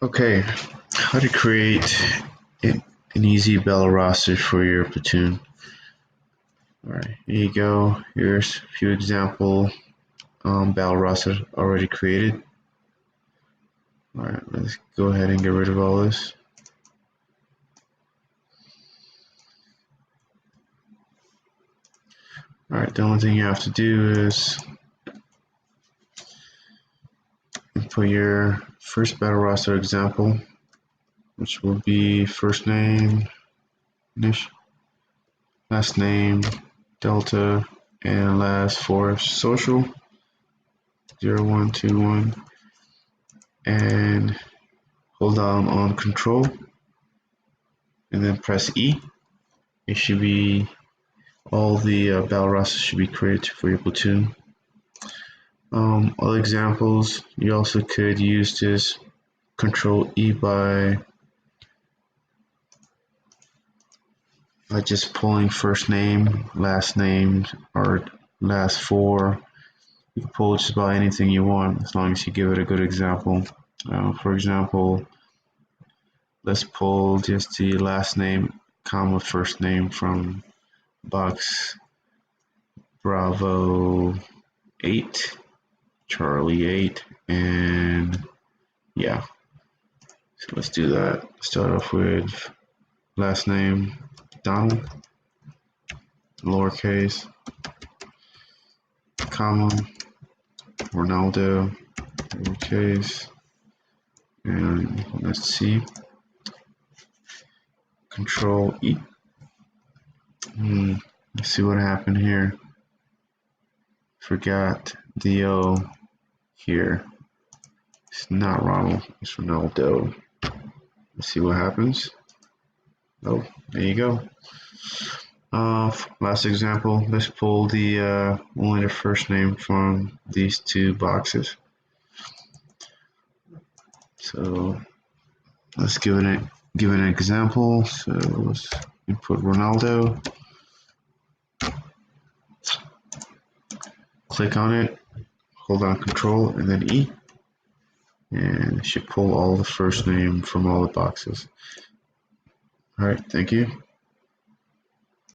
Okay, how to create an easy battle roster for your platoon. Alright, here you go. Here's a few example battle rosters already created. Alright, let's go ahead and get rid of all this. Alright, the only thing you have to do is input your first battle roster example, which will be first name, last name, delta, and last four social, 0121, and hold down on control and then press E. It should be all the battle rosters should be created for your platoon. Other examples, you also could use this control E by just pulling first name, last name, or last four. You can pull just about anything you want as long as you give it a good example. For example, let's pull just the last name, comma, first name from box Bravo 8, Charlie 8, and yeah. So let's do that. Start off with last name, Donald, lowercase, comma, Ronaldo, lowercase, and let's see, control E. Let's see what happened here. Forgot the O here. It's not Ronald, it's Ronaldo. Let's see what happens. Oh, there you go. Last example, let's pull the only the first name from these two boxes. So let's give it an example. So let's input Ronaldo. Click on it, hold down control and then E, and it should pull all the first name from all the boxes. Alright, thank you.